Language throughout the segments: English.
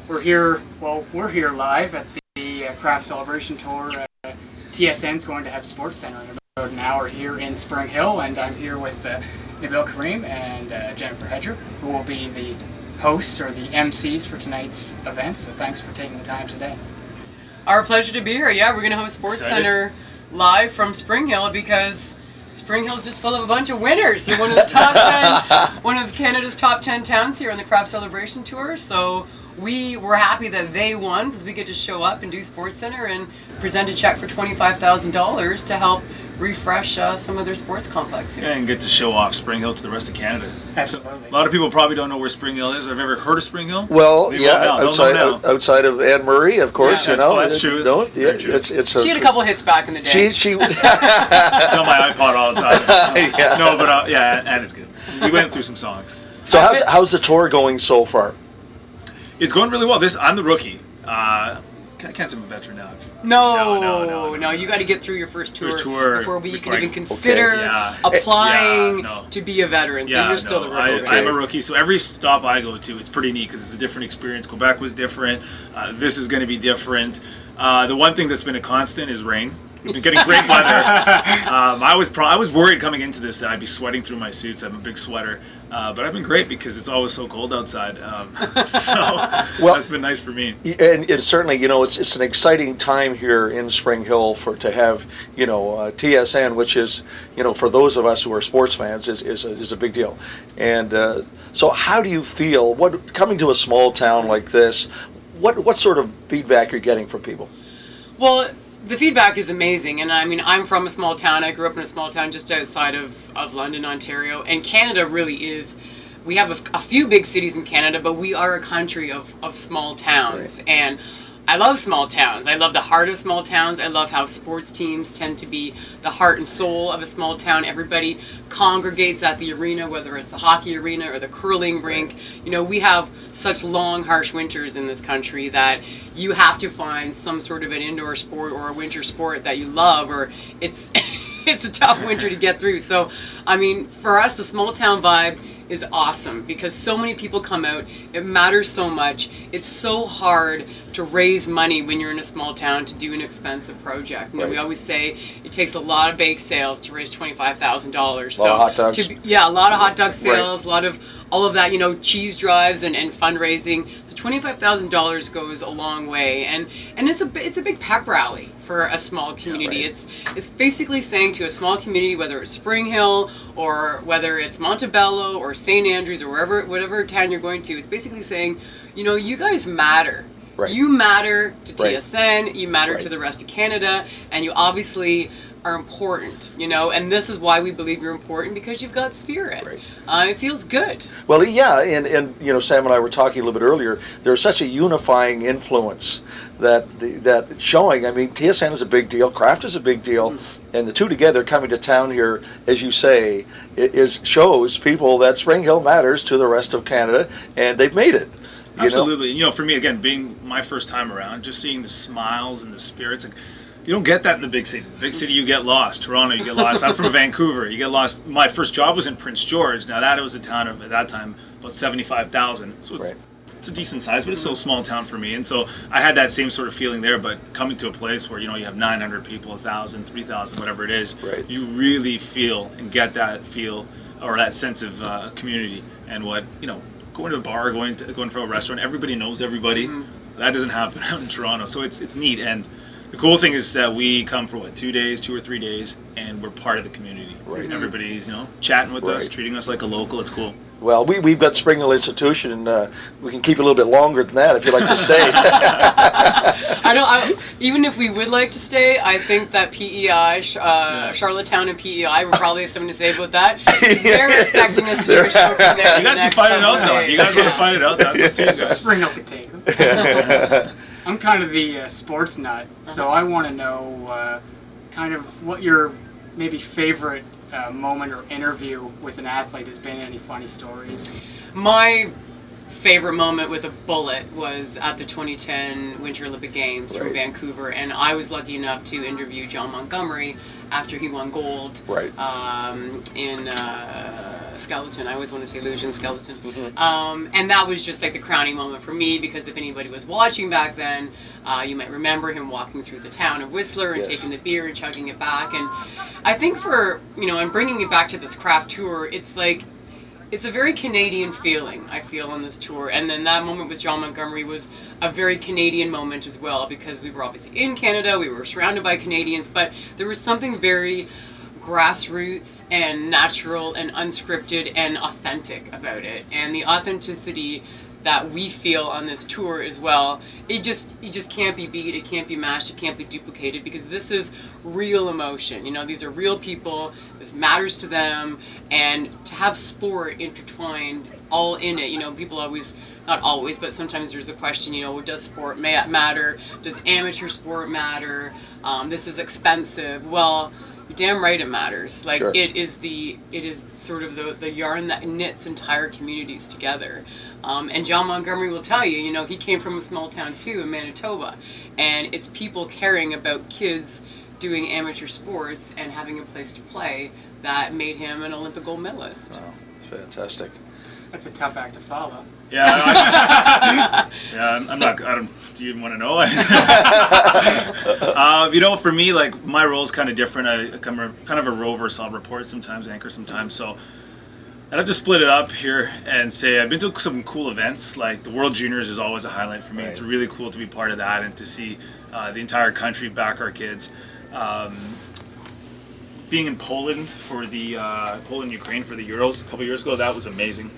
we're here live at the Craft Celebration Tour. TSN's going to have SportsCentre in about an hour here in Springhill, and I'm here with Nabil Karim and Jennifer Hedger, who will be the hosts or the MCs for tonight's event. So thanks for taking the time today. Our pleasure to be here. Yeah, we're going to host SportsCentre live from Springhill because Springhill's just full of a bunch of winners. They're one of the top 10, one of Canada's top 10 towns here on the Craft Celebration Tour. So we were happy that they won because we get to show up and do SportsCentre and present a check for $25,000 to help refresh some of their sports complex here. Yeah, and get to show off Springhill to the rest of Canada. Absolutely. A lot of people probably don't know where Springhill is. Have you ever heard of Springhill? Well, outside of Anne Marie, of course. Yeah, that's true. No, She had a couple hits back in the day. She on my iPod all the time. Yeah. No, but Anne is good. We went through some songs. So how's the tour going so far? It's going really well. I'm the rookie. I can't say I'm a veteran now. No. You got to get through your first tour before we can even consider applying to be a veteran. So you're still the rookie. I'm a rookie. So every stop I go to, it's pretty neat because it's a different experience. Quebec was different. This is going to be different. The one thing that's been a constant is rain. We've been getting great weather. I was worried coming into this that I'd be sweating through my suits. I'm a big sweater. But I've been great because it's always so cold outside. That's been nice for me. And certainly, it's an exciting time here in Springhill to have, TSN, which is, for those of us who are sports fans, is a big deal. And so how do you feel, coming to a small town like this, what sort of feedback you're getting from people? Well, the feedback is amazing, and I mean, I'm from a small town. I grew up in a small town just outside of London, Ontario, and Canada really is, we have a few big cities in Canada, but we are a country of small towns, right. And I love small towns. I love the heart of small towns. I love how sports teams tend to be the heart and soul of a small town. Everybody congregates at the arena, whether it's the hockey arena or the curling rink. We have such long, harsh winters in this country that you have to find some sort of an indoor sport or a winter sport that you love, or it's it's a tough winter to get through. So, I mean, for us, the small town vibe is awesome because so many people come out. It matters so much. It's so hard to raise money when you're in a small town to do an expensive project. We always say it takes a lot of bake sales to raise $25,000. A lot of hot dogs. A lot of hot dog sales, a lot of all of that, cheese drives and fundraising. So $25,000 goes a long way, and it's a big pep rally for a small community. Yeah, right. It's basically saying to a small community, whether it's Springhill or whether it's Montebello or St. Andrews or whatever town you're going to, it's basically saying, you guys matter. Right. You matter to Right. TSN, you matter to the rest of Canada, and you obviously are important, and this is why we believe you're important, because you've got spirit. Right. It feels good. Well, yeah, and Sam and I were talking a little bit earlier, there's such a unifying influence that showing, I mean, TSN is a big deal, Craft is a big deal, and the two together coming to town here, as you say, shows people that Springhill matters to the rest of Canada, and they've made it. Absolutely. For me, again, being my first time around, just seeing the smiles and the spirits, you don't get that in the big city. The big city, you get lost. Toronto, you get lost. I'm from Vancouver. You get lost. My first job was in Prince George. Now, that was a town of, at that time, about 75,000. So it's a decent size, but it's still a small town for me. And so I had that same sort of feeling there, but coming to a place where, you have 900 people, 1,000, 3,000, whatever it is, you really feel and get that feel or that sense of community and what, going to a bar, going for a restaurant, everybody knows everybody. That doesn't happen out in Toronto, so it's neat. And the cool thing is that we come for 2 or 3 days, and we're part of the community. Right. Everybody's chatting with us, treating us like a local. It's cool. Well, we've got Springhill Institution, and we can keep a little bit longer than that if you'd like to stay. Even if we would like to stay, I think that PEI, Charlottetown and PEI, would probably have something to say about that. They're expecting us to do a show from there. You guys can fight it out, though. If you guys want to fight it out, that's up to you guys. Springhill can take them. I'm kind of the sports nut, so I want to know kind of what your maybe favorite moment or interview with an athlete has been. Any funny stories? My favorite moment with a bullet was at the 2010 Winter Olympic Games from Vancouver, and I was lucky enough to interview John Montgomery after he won gold in skeleton. I always want to say illusion skeleton. Mm-hmm. And that was just like the crowning moment for me, because if anybody was watching back then, you might remember him walking through the town of Whistler and Yes. taking the beer and chugging it back. And I think for, and bringing it back to this craft tour, it's like, it's a very Canadian feeling, I feel, on this tour. And then that moment with John Montgomery was a very Canadian moment as well, because we were obviously in Canada, we were surrounded by Canadians, but there was something very grassroots and natural and unscripted and authentic about it. And the authenticity that we feel on this tour as well, it just can't be beat, it can't be matched, it can't be duplicated, because this is real emotion. These are real people, this matters to them, and to have sport intertwined all in it. People always, not always, but sometimes there's a question, does sport matter? Does amateur sport matter? This is expensive. Well, you're damn right it matters. Like, Sure. it is sort of the yarn that knits entire communities together. And John Montgomery will tell you, he came from a small town too in Manitoba, and it's people caring about kids doing amateur sports and having a place to play that made him an Olympic gold medalist. Oh, fantastic. That's a tough act to follow. Yeah, I'm not. I don't. Do you even want to know? For me, like, my role is kind of different. I'm kind of a rover, so I'll report sometimes, anchor sometimes. So I'd have to split it up here and say I've been to some cool events. Like the World Juniors is always a highlight for me. Right. It's really cool to be part of that and to see the entire country back our kids. Being in Poland for the Poland-Ukraine for the Euros a couple years ago, that was amazing.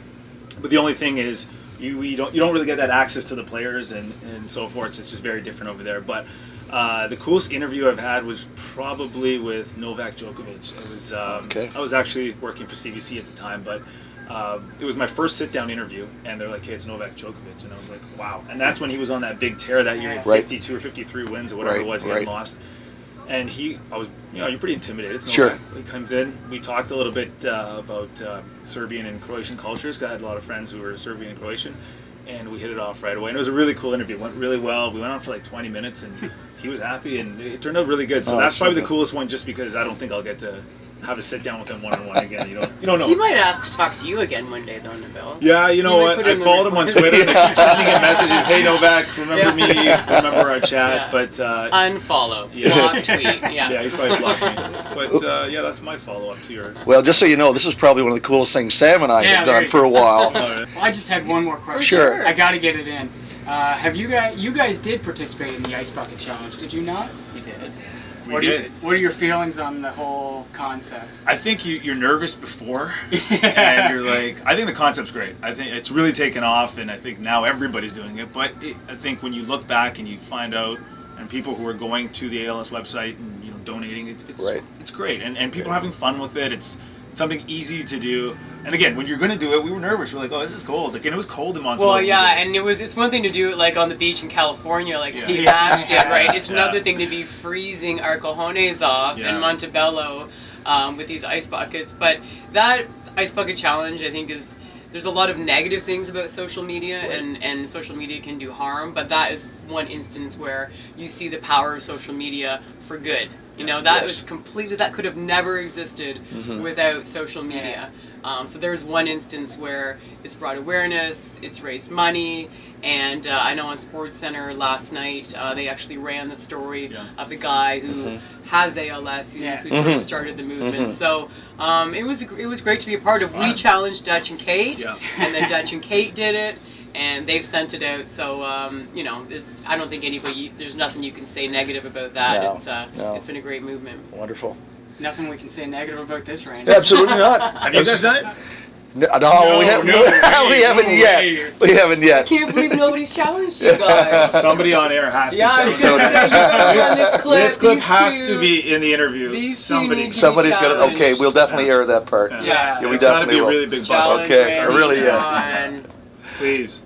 But the only thing is, you don't really get that access to the players and so forth. So it's just very different over there. But the coolest interview I've had was probably with Novak Djokovic. It was Okay. I was actually working for CBC at the time, but it was my first sit-down interview, and they're like, "Hey, it's Novak Djokovic," and I was like, "Wow!" And that's when he was on that big tear that year, he had Right. 52 or 53 wins or whatever Right, it was he right. had lost. And you're pretty intimidated. It's Sure. Novak. He comes in. We talked a little bit about Serbian and Croatian cultures. 'Cause I had a lot of friends who were Serbian and Croatian, and we hit it off right away. And it was a really cool interview. It went really well. We went on for like 20 minutes, and he was happy, and it turned out really good. So Oh, that's probably super. the coolest one, just because I don't think I'll get to have a sit down with him one-on-one again. You don't know. He might ask to talk to you again one day, though, Nabil. Yeah, you know You might what? put I in the followed him on record. Twitter. And I keep sending him messages. Hey, Novak, remember me? Remember our chat? Yeah. But Unfollow, Yeah. block, tweet, yeah. yeah, he's probably blocked me. But yeah, that's my follow-up to your. Well, just so you know, this is probably one of the coolest things Sam and I Yeah, have done very for a while. Well, I just had one more question. Sure. I got to get it in. Have you guys did participate in the Ice Bucket Challenge, did you not? You did. We did. What are your feelings on the whole concept? I think you're nervous before, and you're like, I think the concept's great. I think it's really taken off, and I think now everybody's doing it. But I think when you look back and you find out, and people who are going to the ALS website and donating, it's Right. it's great, and people are having fun with it. It's something easy to do. And again, when you're going to do it, we were nervous. We're like, oh, this is cold. Like, and it was cold in Montreal. Well, yeah, and it's one thing to do it like on the beach in California, like Yeah. Steve Nash did, right? It's Yeah. another thing to be freezing our cojones off Yeah. in Montebello with these ice buckets. But that ice bucket challenge, I think, there's a lot of negative things about social media, Right. and social media can do harm. But that is one instance where you see the power of social media for good. That Yes. was completely, that could have never existed Mhm. without social media. So there's one instance where it's brought awareness, it's raised money, and I know on SportsCentre last night they actually ran the story Yeah. of the guy who has ALS, who sort of started the movement. Mhm. So it was great to be a part of. We challenged Dutch and Kate, Yeah. and then Dutch and Kate did it, and they've sent it out. So I don't think there's nothing you can say negative about that. No. It's been a great movement. Wonderful. Nothing we can say negative about this, Randy. Absolutely not. Have you guys done it? No, No, we haven't. no way, We haven't no yet. way. We haven't I yet. can't believe nobody's challenged you guys. Somebody on air has to. Yeah, I was challenge gonna it. say, you gotta run this clip. This clip These has two- to be in the interview. these two Somebody. need to- Somebody's gonna. challenged. Okay, we'll definitely air that part. Yeah. Yeah. Yeah, we It's gotta definitely be a will. really big bump. Challenge Okay, Randy, really, Sean. Please.